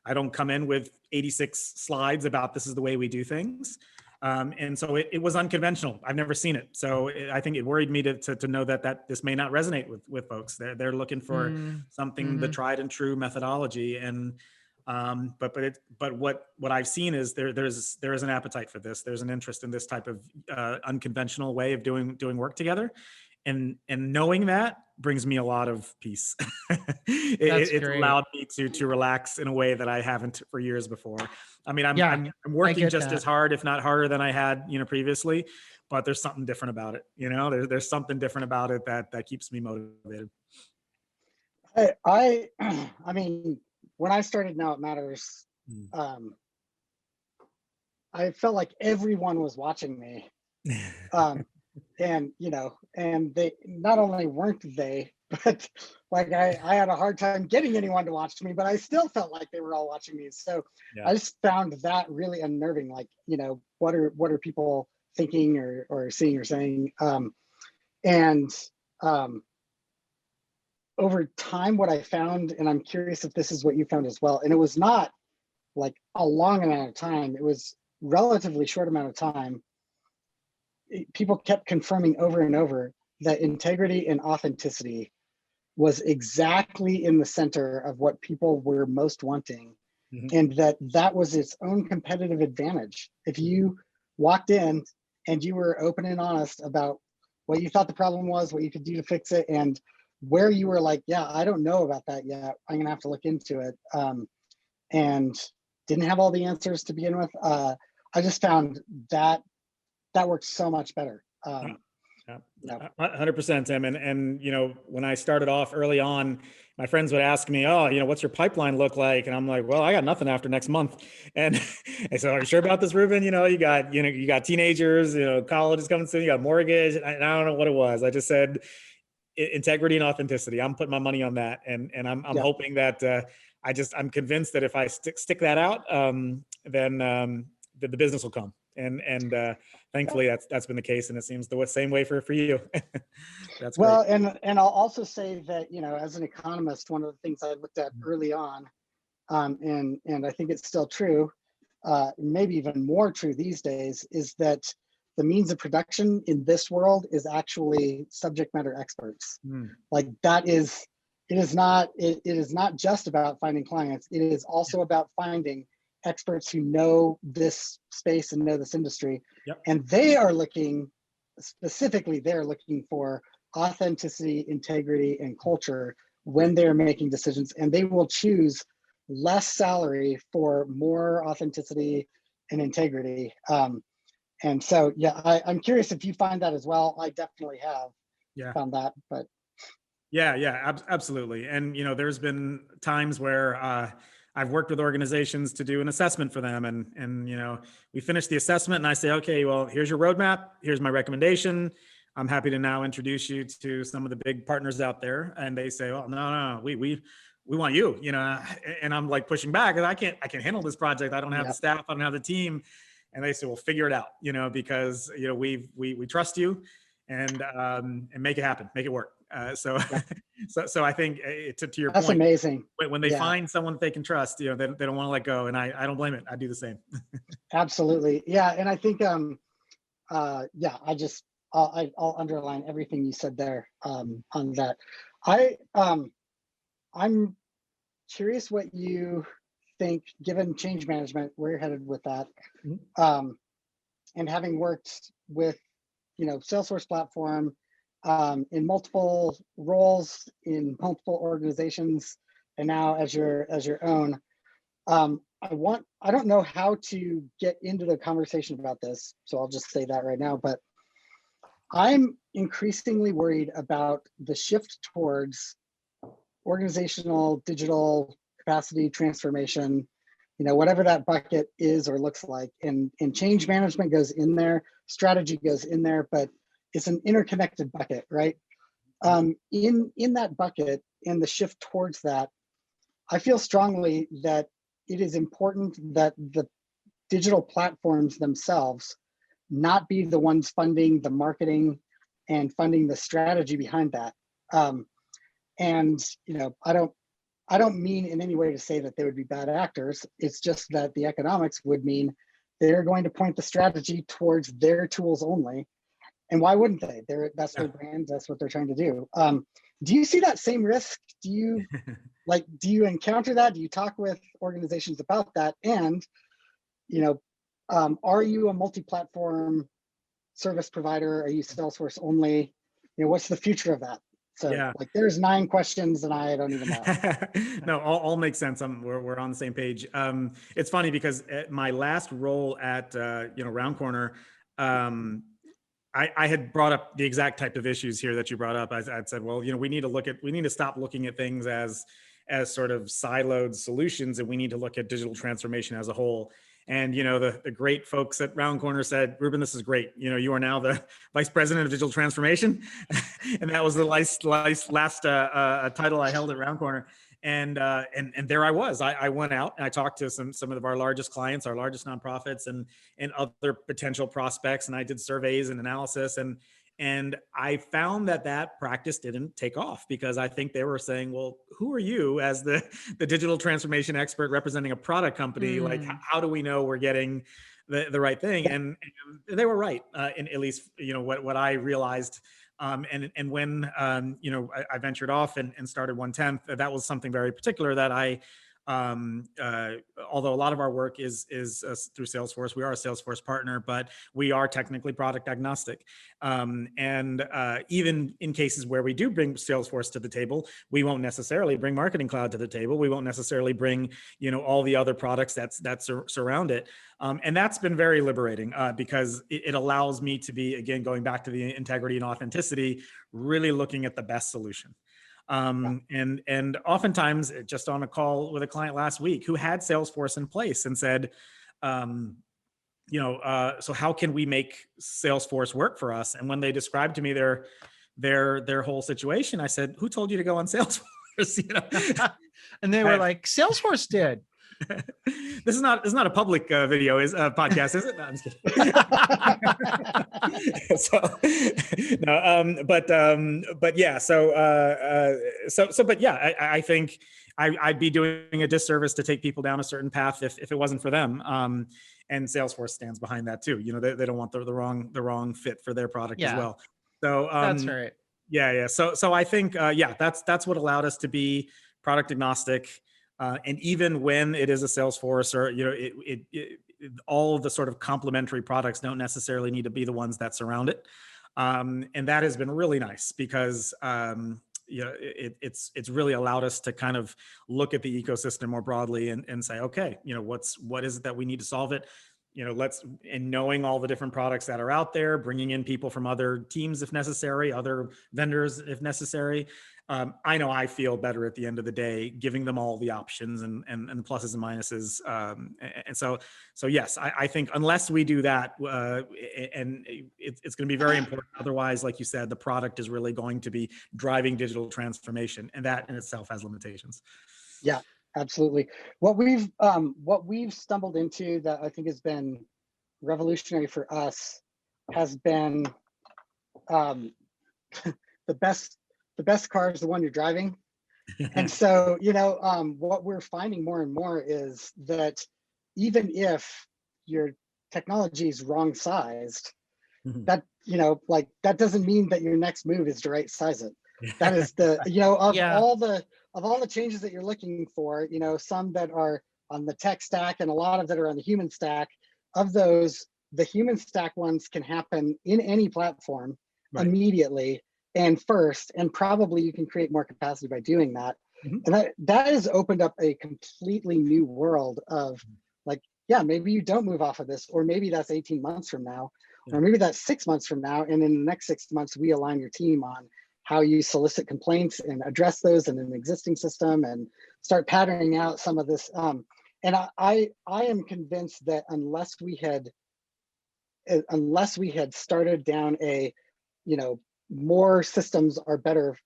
I don't come in with 86 slides about this is the way we do things. And so it was unconventional. I've never seen it. So I think it worried me to know that this may not resonate with folks. They're looking for something, the tried and true methodology. And but what I've seen is there is an appetite for this. There's an interest in this type of unconventional way of doing work together. And knowing that brings me a lot of peace. It's great. allowed me to relax in a way that I haven't for years before. I mean, Yeah, I'm working just that. as hard, if not harder, than I had, previously. But there's something different about it. There's something different about it that keeps me motivated. I mean, when I started Now It Matters, I felt like everyone was watching me. And and they not only weren't they, but like I had a hard time getting anyone to watch me, but I still felt like they were all watching me. So Yeah. I just found that really unnerving. Like, what are people thinking or seeing or saying? And over time, what I found, and I'm curious if this is what you found as well, and it was not like a long amount of time, it was relatively short amount of time. People kept confirming over and over that integrity and authenticity was exactly in the center of what people were most wanting, and that was its own competitive advantage. If you walked in and you were open and honest about what you thought the problem was, what you could do to fix it, and where you were like, yeah, I don't know about that yet, I'm gonna have to look into it, and didn't have all the answers to begin with, I just found that works so much better. 100%, Tim. And when I started off early on, my friends would ask me, "Oh, what's your pipeline look like?" And I'm like, "Well, I got nothing after next month." And I said, "Are you sure about this, Rubin? You got teenagers, college is coming soon, you got mortgage." And I don't know what it was. I just said integrity and authenticity. I'm putting my money on that, and I'm hoping that I'm convinced that if I stick that out, then the business will come. And thankfully that's been the case, and it seems the same way for you. That's well great. and I'll also say that as an economist, one of the things I looked at early on, and I think it's still true, maybe even more true these days, is that the means of production in this world is actually subject matter experts. Like it is not just about finding clients, it is also about finding experts who know this space and know this industry. And they're looking for authenticity, integrity, and culture when they're making decisions, and they will choose less salary for more authenticity and integrity. And so, I'm curious if you find that as well. I definitely have found that, but. Yeah, absolutely. And, there's been times where I've worked with organizations to do an assessment for them. And we finish the assessment and I say, okay, well, here's your roadmap. Here's my recommendation. I'm happy to now introduce you to some of the big partners out there. And they say, oh, no, we want you, and I'm like pushing back, and I can't handle this project. I don't have the staff. I don't have the team. And they say, well, figure it out, because, we trust you, and make it happen, make it work. So I think to your That's point, amazing. When they find someone that they can trust, they don't want to let go. And I don't blame it. I do the same. Absolutely. Yeah. And I think, I'll underline everything you said there, on that. I'm curious what you think, given change management, where you're headed with that. And having worked with, Salesforce platform, in multiple roles in multiple organizations, and now as your own, I don't know how to get into the conversation about this, so I'll just say that right now, but I'm increasingly worried about the shift towards organizational digital capacity transformation, whatever that bucket is or looks like, and change management goes in there, strategy goes in there, but it's an interconnected bucket, right? In that bucket, in the shift towards that, I feel strongly that it is important that the digital platforms themselves not be the ones funding the marketing and funding the strategy behind that. And, I don't mean in any way to say that they would be bad actors. It's just that the economics would mean they're going to point the strategy towards their tools only. And why wouldn't they? That's their brand. That's what they're trying to do. Do you see that same risk? Do you encounter that? Do you talk with organizations about that? And, are you a multi-platform service provider? Are you Salesforce only? What's the future of that? So Yeah. there's 9 questions and I don't even know. No, all makes sense. We're on the same page. It's funny because at my last role at Round Corner, I had brought up the exact type of issues here that you brought up. I'd said, well, we need to stop looking at things as sort of siloed solutions, and we need to look at digital transformation as a whole. And the great folks at Round Corner said, Rubin, this is great. You are now the vice president of digital transformation, and that was the last title I held at Round Corner. And there I was. I went out and I talked to some of our largest clients, our largest nonprofits, and other potential prospects. And I did surveys and analysis, and I found that practice didn't take off because I think they were saying, well, who are you as the digital transformation expert representing a product company? Like, how do we know we're getting the right thing? And they were right, in at least what I realized. And when I ventured off and started 110th, that was something very particular that I, although a lot of our work is through Salesforce, we are a Salesforce partner, but we are technically product agnostic. And even in cases where we do bring Salesforce to the table, we won't necessarily bring Marketing Cloud to the table. We won't necessarily bring all the other products that surround it. And that's been very liberating because it allows me to be, again, going back to the integrity and authenticity, really looking at the best solution. And oftentimes, just on a call with a client last week who had Salesforce in place and said, so how can we make Salesforce work for us? And when they described to me their whole situation, I said, who told you to go on Salesforce? And they were like, Salesforce did. This is not a public video, is a podcast, is it? No, I'm just kidding. But yeah. But yeah, I think I'd be doing a disservice to take people down a certain path if it wasn't for them. And Salesforce stands behind that too. They don't want the wrong fit for their product as well. So that's right. Yeah. So I think that's what allowed us to be product agnostic. And even when it is a Salesforce or, all of the sort of complementary products don't necessarily need to be the ones that surround it. And that has been really nice because, it's really allowed us to kind of look at the ecosystem more broadly and say, okay, what is it that we need to solve it? And knowing all the different products that are out there, bringing in people from other teams if necessary, other vendors if necessary. I know I feel better at the end of the day, giving them all the options and the pluses and minuses. And so yes, I think unless we do that, and it's going to be very important. Otherwise, like you said, the product is really going to be driving digital transformation, and that in itself has limitations. Yeah, absolutely. What we've stumbled into that I think has been revolutionary for us has been the best car is the one you're driving. And so, what we're finding more and more is that even if your technology is wrong sized, that, that doesn't mean that your next move is to right size it. That is of all the changes that you're looking for, some that are on the tech stack and a lot of that are on the human stack. Of those, the human stack ones can happen in any platform immediately and first, and probably you can create more capacity by doing that. And that has opened up a completely new world of maybe you don't move off of this, or maybe that's 18 months from now, or maybe that's 6 months from now. And in the next 6 months, we align your team on how you solicit complaints and address those in an existing system and start patterning out some of this. And I am convinced that unless we had started down a, more systems are better,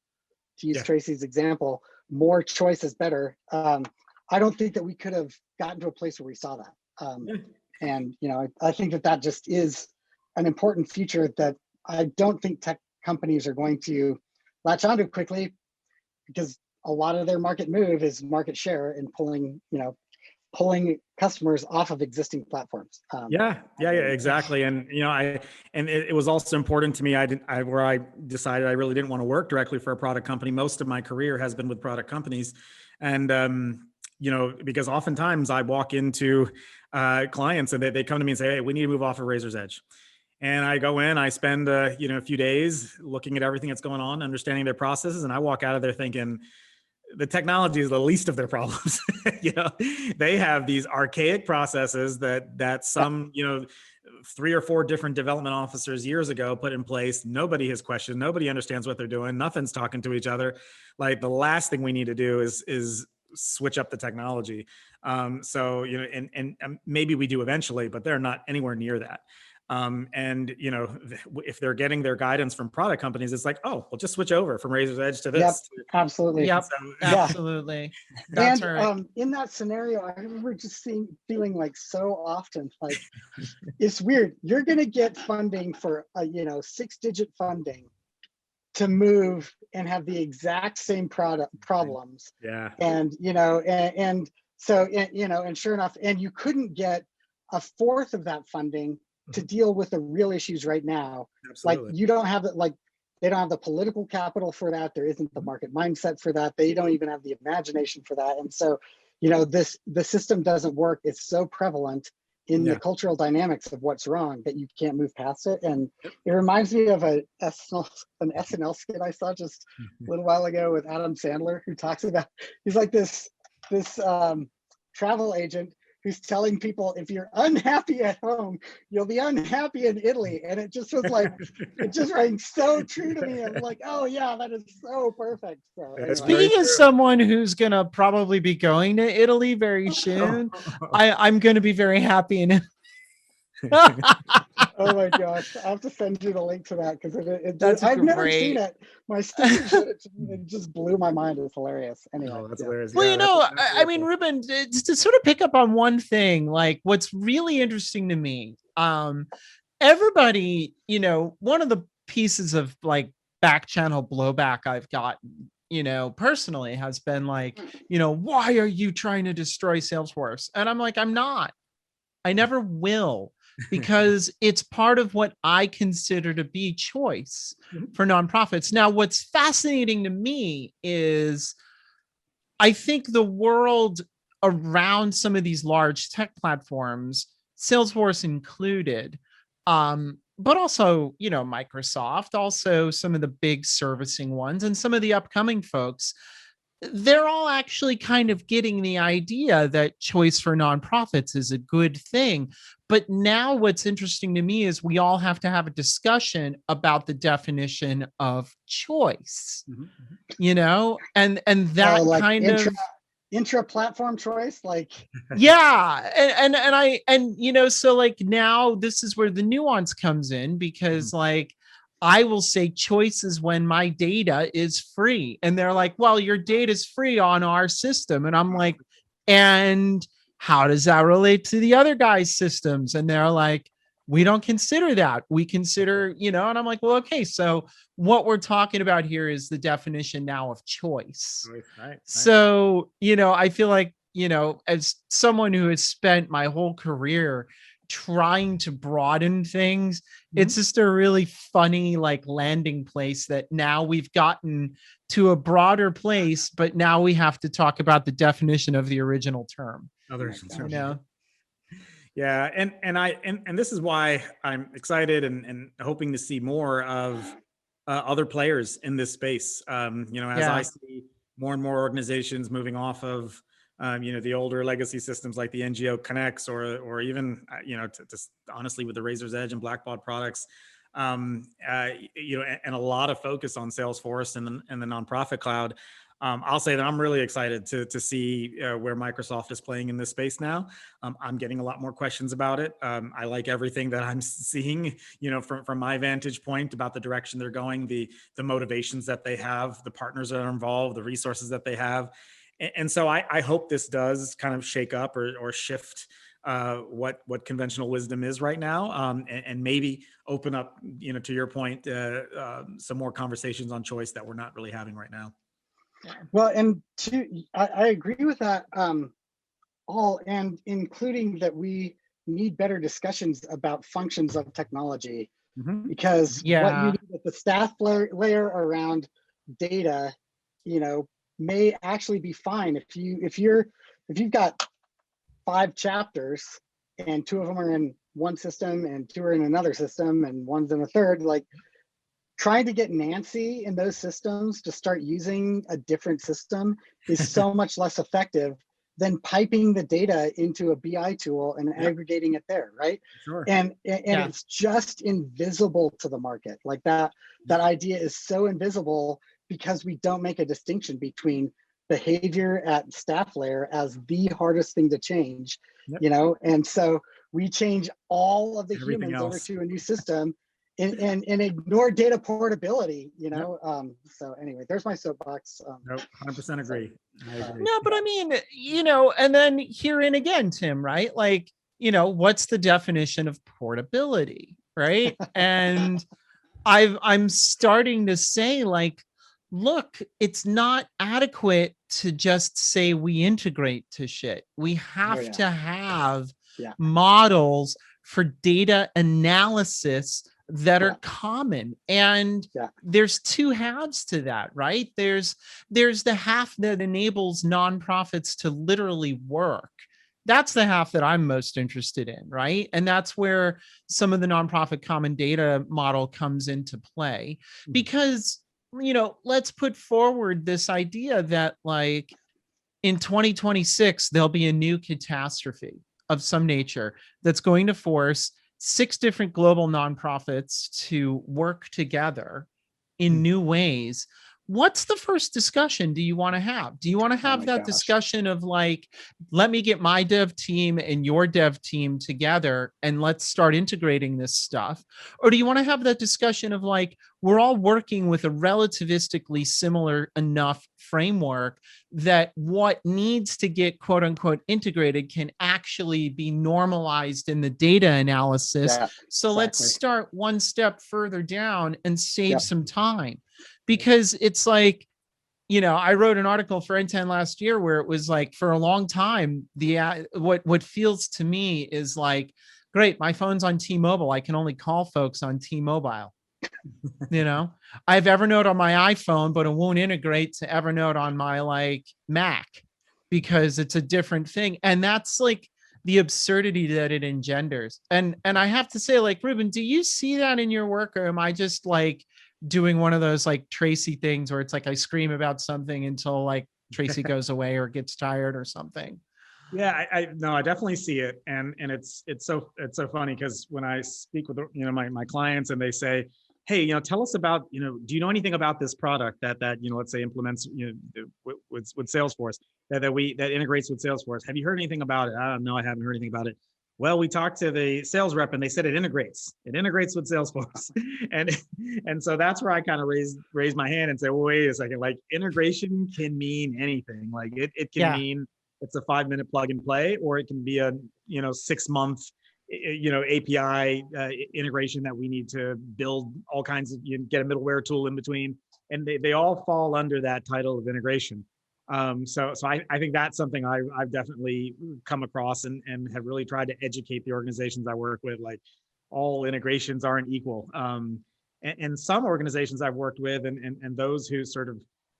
to use Tracy's example, more choice is better. I don't think that we could have gotten to a place where we saw that. And, I think that just is an important feature that I don't think tech companies are going to latch onto quickly. because a lot of their market move is market share and pulling customers off of existing platforms. Yeah, exactly. And it was also important to me. Where I decided I really didn't want to work directly for a product company. Most of my career has been with product companies, and because oftentimes I walk into clients and they come to me and say, "Hey, we need to move off of Razor's Edge." And I go in, I spend a few days looking at everything that's going on, understanding their processes, and I walk out of there thinking, the technology is the least of their problems. They have these archaic processes that some 3 or 4 different development officers years ago put in place. Nobody has questioned. Nobody understands what they're doing. Nothing's talking to each other. Like, the last thing we need to do is switch up the technology. So maybe we do eventually, but they're not anywhere near that. If they're getting their guidance from product companies, it's like, oh, we'll just switch over from Razor's Edge to this. Yep, absolutely. Yep, So, absolutely. That's and right. In that scenario, I remember just feeling like so often, like, it's weird. You're going to get funding for 6-digit funding to move and have the exact same problems. Yeah. And sure enough, and you couldn't get a fourth of that funding to deal with the real issues right now. Absolutely. Like, you don't have it, like, they don't have the political capital for that. There isn't the market mindset for that. They don't even have the imagination for that. And so, the system doesn't work. It's so prevalent in the cultural dynamics of what's wrong that you can't move past it. And it reminds me of an SNL skit I saw just a little while ago with Adam Sandler, who talks about, he's like this travel agent who's telling people, if you're unhappy at home, you'll be unhappy in Italy. And it just was like, it just rang so true to me. I'm like, oh yeah, that is so perfect. So anyway. Speaking as someone who's gonna probably be going to Italy very soon, I'm gonna be very happy in Oh my gosh, I'll have to send you the link to that, because I've great. never seen it. My sister showed it to me, and it just blew my mind. It's hilarious. Anyway, Oh, that's hilarious. Well, I mean, Rubin, to sort of pick up on one thing, like, what's really interesting to me, everybody, one of the pieces of, like, back channel blowback I've gotten, personally, has been like, why are you trying to destroy Salesforce? And I'm like, I'm not. I never will, because it's part of what I consider to be choice for nonprofits. Now, what's fascinating to me is I think the world around some of these large tech platforms, Salesforce included, but also, Microsoft, also some of the big servicing ones, and some of the upcoming folks, they're all actually kind of getting the idea that choice for nonprofits is a good thing. But now what's interesting to me is we all have to have a discussion about the definition of choice, and that like kind of intra-platform choice, like, yeah. So, like, now this is where the nuance comes in, because like, I will say choice is when my data is free. And they're like, well, your data is free on our system. And I'm like, and how does that relate to the other guys' systems? And they're like, we don't consider that. We consider, and I'm like, well, okay. So what we're talking about here is the definition now of choice. Right. So, I feel like, as someone who has spent my whole career trying to broaden things, it's just a really funny, like, landing place that now we've gotten to a broader place, but now we have to talk about the definition of the original term. Yeah, and this is why I'm excited and hoping to see more of other players in this space. I see more and more organizations moving off of the older legacy systems like the NGO Connects, or even just honestly with the Razor's Edge and Blackbaud products, and a lot of focus on Salesforce and the nonprofit cloud. I'll say that I'm really excited to see where Microsoft is playing in this space now. I'm getting a lot more questions about it. I like everything that I'm seeing, from my vantage point about the direction they're going, the motivations that they have, the partners that are involved, the resources that they have. And so I hope this does kind of shake up or shift what conventional wisdom is right now, and maybe open up, to your point, some more conversations on choice that we're not really having right now. Well, and I agree with that all, and including that we need better discussions about functions of technology, Mhm. because what you Yeah. need at the staff layer around data, you know, may actually be fine if you've got 5 chapters and 2 of them are in one system and 2 are in another system and one's in a third, like trying to get Nancy in those systems to start using a different system is so much less effective than piping the data into a BI tool and Yep, aggregating it there, right? sure. And Yeah. it's just invisible to the market. Like that idea is so invisible because we don't make a distinction between behavior at staff layer as the hardest thing to change, Yep. and so we change all of the Everything humans over else. to a new system and ignore data portability, Yep. So anyway, there's my soapbox. Nope, 100% So, agree. I agree. No, but I mean, and then herein again, Tim, right? Like, what's the definition of portability, right? And I'm starting to say, like, look, it's not adequate to just say we integrate to shit. We have yeah, to have yeah, models for data analysis that yeah, are common. And yeah, there's two halves to that, right? There's the half that enables nonprofits to literally work. That's the half that I'm most interested in, right? And that's where some of the nonprofit common data model comes into play. Because, let's put forward this idea that, like, in 2026, there'll be a new catastrophe of some nature that's going to force 6 different global nonprofits to work together in new ways. What's the first discussion do you want to have? Do you want to oh have my that gosh, discussion of, like, let me get my dev team and your dev team together and let's start integrating this stuff? Or do you want to have that discussion of, like, we're all working with a relativistically similar enough framework that what needs to get quote unquote integrated can actually be normalized in the data analysis? yeah, So let's exactly, start one step further down and save yep, some time. Because it's like, I wrote an article for N10 last year where it was like, for a long time, what feels to me is like, great, my phone's on T-Mobile, I can only call folks on T-Mobile. I have Evernote on my iPhone, but it won't integrate to Evernote on my, like, Mac, because it's a different thing. And that's like the absurdity that it engenders. And I have to say, like, Rubin, do you see that in your work, or am I just like doing one of those like Tracy things where it's like I scream about something until, like, Tracy goes away or gets tired or something? Yeah, I no, I definitely see it, and it's so funny because when I speak with my clients and they say, hey, tell us about, do you know anything about this product that let's say implements with Salesforce, that integrates with Salesforce? Have you heard anything about it? I don't know, I haven't heard anything about it. Well, we talked to the sales rep and they said it integrates with Salesforce, and so that's where I kind of raise my hand and say, well, wait a second, like, integration can mean anything. Like, it can Yeah. mean it's a 5-minute plug and play, or it can be a 6-month API integration that we need to build all kinds of, get a middleware tool in between, and they all fall under that title of integration. So I think that's something I've definitely come across and have really tried to educate the organizations I work with, like, all integrations aren't equal. And some organizations I've worked with and those who sort of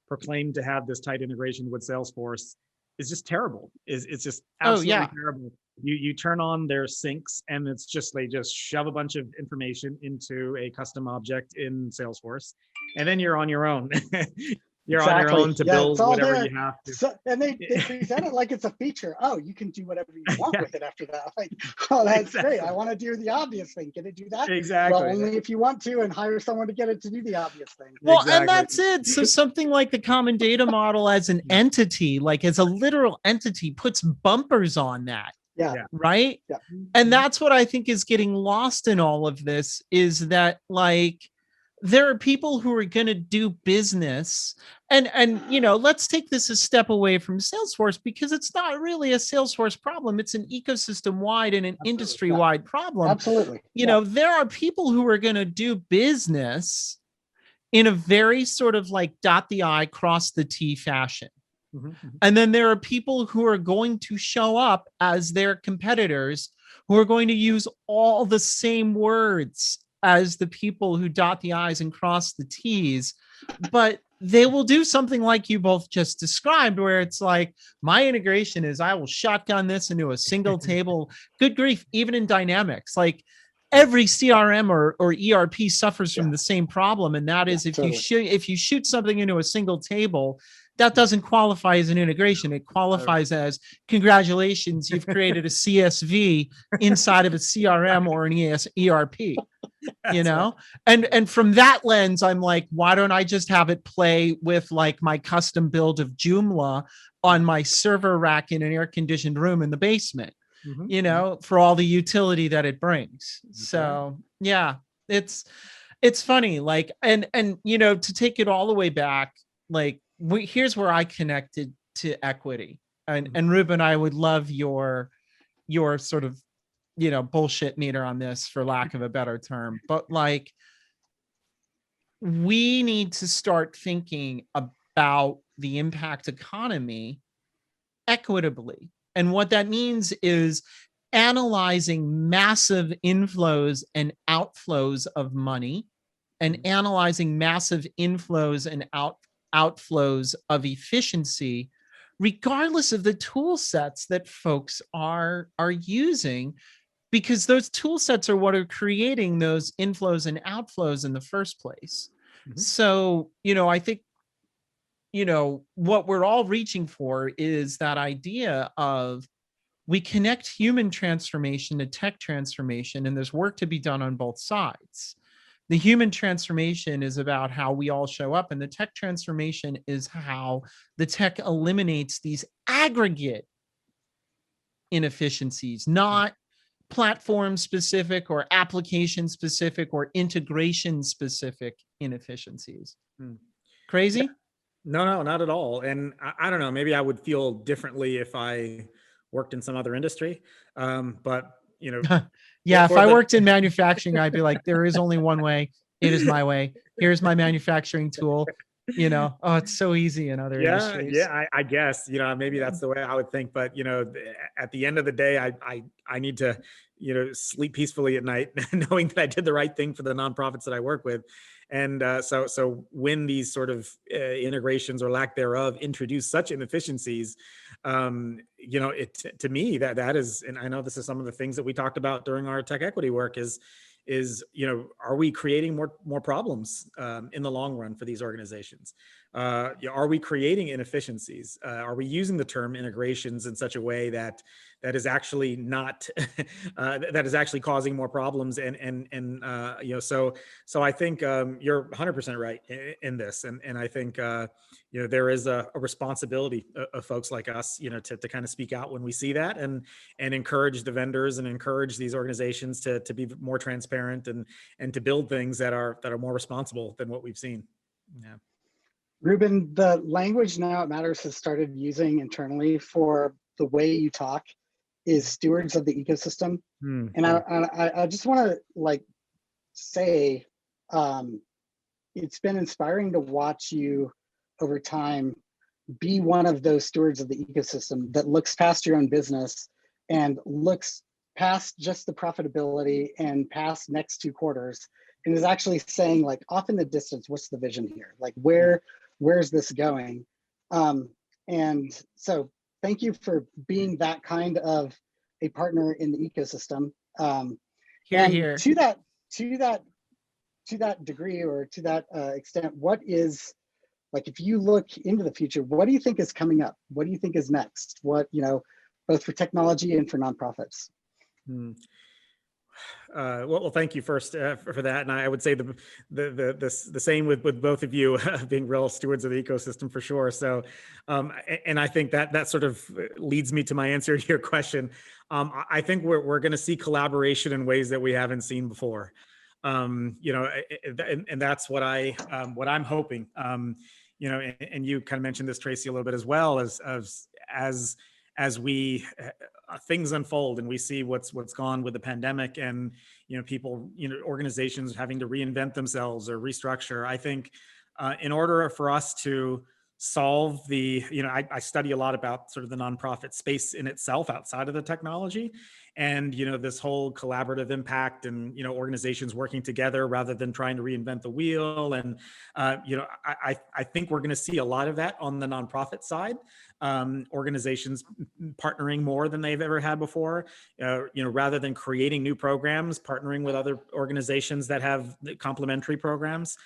proclaim to have this tight integration with Salesforce is just terrible. It's just Oh, absolutely yeah. terrible. You turn on their syncs and it's just, they just shove a bunch of information into a custom object in Salesforce, and then you're on your own. You're on your exactly. own to Yeah, it's build all whatever there. you have to. So, and they present it like it's a feature. Oh, you can do whatever you want Yeah, with it after that. Like, oh, that's exactly. great. I want to do the obvious thing. Can it do that? Well, Exactly. only if you want to, and hire someone to get it to do the obvious thing. Well, and Exactly. that's it. So something like the common data model as an entity, like as a literal entity, puts bumpers on that, Yeah, Yeah. right? yeah, And that's what I think is getting lost in all of this, is that, like, there are people who are going to do business, and let's take this a step away from Salesforce, because it's not really a Salesforce problem. It's an ecosystem wide and an Absolutely. industry wide problem. absolutely. Yeah, There are people who are going to do business in a very sort of like dot the I, cross the T fashion. Mhm, mhm. And then there are people who are going to show up as their competitors who are going to use all the same words as the people who dot the I's and cross the T's, but they will do something like you both just described, where it's like, my integration is I will shotgun this into a single table. Good grief, even in Dynamics, like every CRM or ERP suffers from Yeah. the same problem, and that is totally. if you shoot something into a single table, that doesn't qualify as an integration. It qualifies as, congratulations, you've created a CSV inside of a CRM or an ERP. You That's right. know, and from that lens, I'm like, why don't I just have it play with like my custom build of Joomla on my server rack in an air conditioned room in the basement, Mhm, you mhm. know, for all the utility that it brings. That's right. So yeah, it's funny, like, and you know, to take it all the way back, like, here's where I connected to equity. And Ruben, I would love your sort of, you know, bullshit meter on this, for lack of a better term, but like, we need to start thinking about the impact economy equitably. And what that means is analyzing massive inflows and outflows of money, and analyzing massive inflows and outflows of efficiency, regardless of the tool sets that folks are using, because those tool sets are what are creating those inflows and outflows in the first place. Mhm. So, you know, I think, you know, what we're all reaching for is that idea of, we connect human transformation to tech transformation, and there's work to be done on both sides. The human transformation is about how we all show up, and the tech transformation is how the tech eliminates these aggregate inefficiencies, not platform specific or application specific or integration specific inefficiencies. Hmm. Crazy? No, no, not at all. And I don't know, maybe I would feel differently if I worked in some other industry. But you know, Yeah, if for I the worked in manufacturing, I'd be like, there is only one way. It is my way. Here's my manufacturing tool. You know, oh, it's so easy in other yeah, industries. yeah, I guess, you know, maybe that's the way I would think. But you know, at the end of the day, I need to, you know, sleep peacefully at night, knowing that I did the right thing for the nonprofits that I work with. And so when these sort of integrations or lack thereof introduce such inefficiencies, you know, to me, that is, and I know this is some of the things that we talked about during our tech equity work, is, you know, are we creating more problems in the long run for these organizations? Are we creating inefficiencies? Are we using the term integrations in such a way that is actually not that is actually causing more problems? And you know, so I think you're 100% right in this, and I think you know, there is a responsibility of folks like us, you know, to kind of speak out when we see that, and encourage the vendors and encourage these organizations to be more transparent and to build things that are more responsible than what we've seen. Yeah. Ruben, the language Now It Matters has started using internally for the way you talk is stewards of the ecosystem. Hmm. And I just want to like say, it's been inspiring to watch you over time be one of those stewards of the ecosystem that looks past your own business and looks past just the profitability and past next 2 quarters, and is actually saying, like, off in the distance, what's the vision here? Like, where's this going? And so thank you for being that kind of a partner in the ecosystem. Here, And here. to that degree, or to that extent, what is, like, if you look into the future, what do you think is coming up? What do you think is next? What, you know, both for technology and for nonprofits? Hmm. Well, thank you first for that, and I would say the same with both of you, being real stewards of the ecosystem for sure. So, and I think that sort of leads me to my answer to your question. I think we're going to see collaboration in ways that we haven't seen before. You know, and that's what I'm hoping. You know, and you kind of mentioned this, Tracy, a little bit as well, as we things unfold and we see what's gone with the pandemic, and people, organizations having to reinvent themselves or restructure, I think in order for us to solve the, I study a lot about sort of the nonprofit space in itself outside of the technology, and this whole collaborative impact, and organizations working together rather than trying to reinvent the wheel. And I think we're going to see a lot of that on the nonprofit side. Organizations partnering more than they've ever had before, rather than creating new programs, partnering with other organizations that have complementary programs.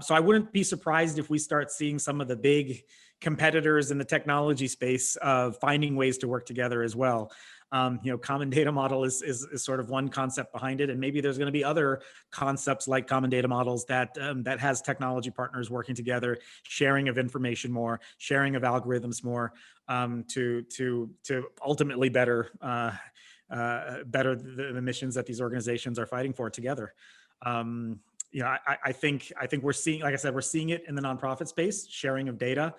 So I wouldn't be surprised if we start seeing some of the big competitors in the technology space finding ways to work together as well. Common data model is sort of one concept behind it, and maybe there's going to be other concepts like common data models that has technology partners working together, sharing of information more, sharing of algorithms more, to ultimately better the missions that these organizations are fighting for together. I think we're seeing, like I said, we're seeing it in the nonprofit space, sharing of data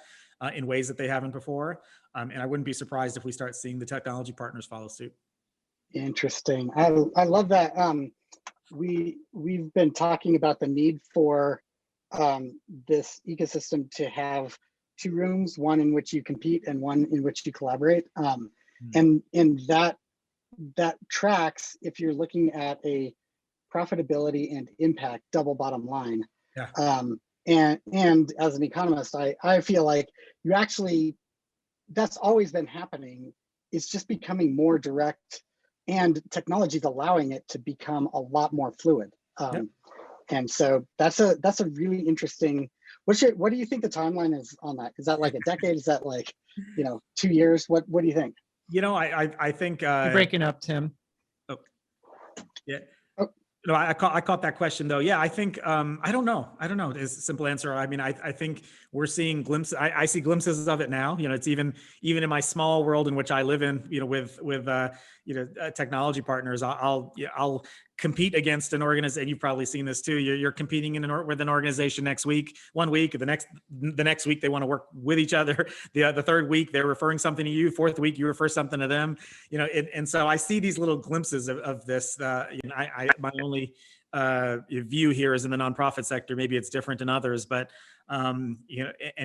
in ways that they haven't before. And I wouldn't be surprised if we start seeing the technology partners follow suit. Interesting. I love that. We've been talking about the need for this ecosystem to have two rooms, one in which you compete and one in which you collaborate. And that tracks if you're looking at a profitability and impact double bottom line. Yeah. And as an economist, I feel like you actually, that's always been happening. It's just becoming more direct, and technology is allowing it to become a lot more fluid. Yep. And so that's a really interesting. What do you think the timeline is on that? Is that like a decade? Is that like 2 years? What do you think? I think You're breaking up, Tim. Oh, yeah. Oh. No, I caught that question though. Yeah, I think I don't know is a simple answer. I mean, I think we're seeing glimpses. I see glimpses of it now. It's even in my small world in which I live in. With technology partners, I'll compete against an organization. You've probably seen this too. You're competing with an organization one week, the next week they want to work with each other. The third week they're referring something to you. Fourth week you refer something to them. And so I see these little glimpses of this. My only view here is in the nonprofit sector. Maybe it's different in others, but and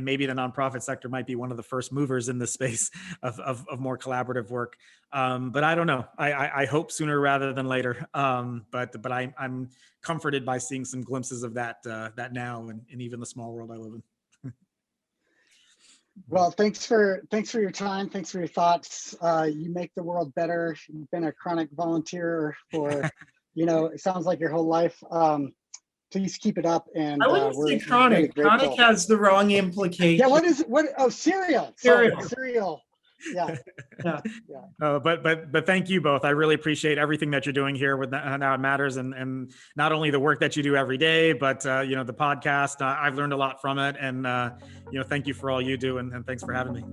maybe the nonprofit sector might be one of the first movers in this space of more collaborative work. But I don't know. I hope sooner rather than later. But I'm comforted by seeing some glimpses of that now, and even the small world I live in. Well, thanks for your time. Thanks for your thoughts. You make the world better. You've been a chronic volunteer for, it sounds like your whole life. Please keep it up. And I wouldn't say chronic. Really chronic has the wrong implication. Yeah. What? Oh, cereal. Cereal. Yeah. Yeah. But thank you both. I really appreciate everything that you're doing here with Now It Matters, and not only the work that you do every day, but the podcast. I've learned a lot from it, and thank you for all you do, and thanks for having me.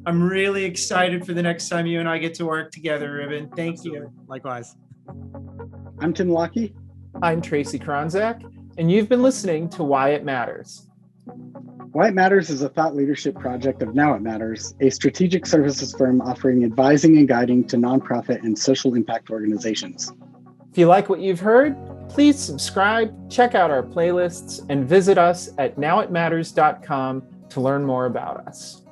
I'm really excited for the next time you and I get to work together, Rubin. Thank you. Likewise. I'm Tim Lockey. I'm Tracy Kronzak, and you've been listening to Why It Matters. Why It Matters is a thought leadership project of Now It Matters, a strategic services firm offering advising and guiding to nonprofit and social impact organizations. If you like what you've heard, please subscribe, check out our playlists, and visit us at nowitmatters.com to learn more about us.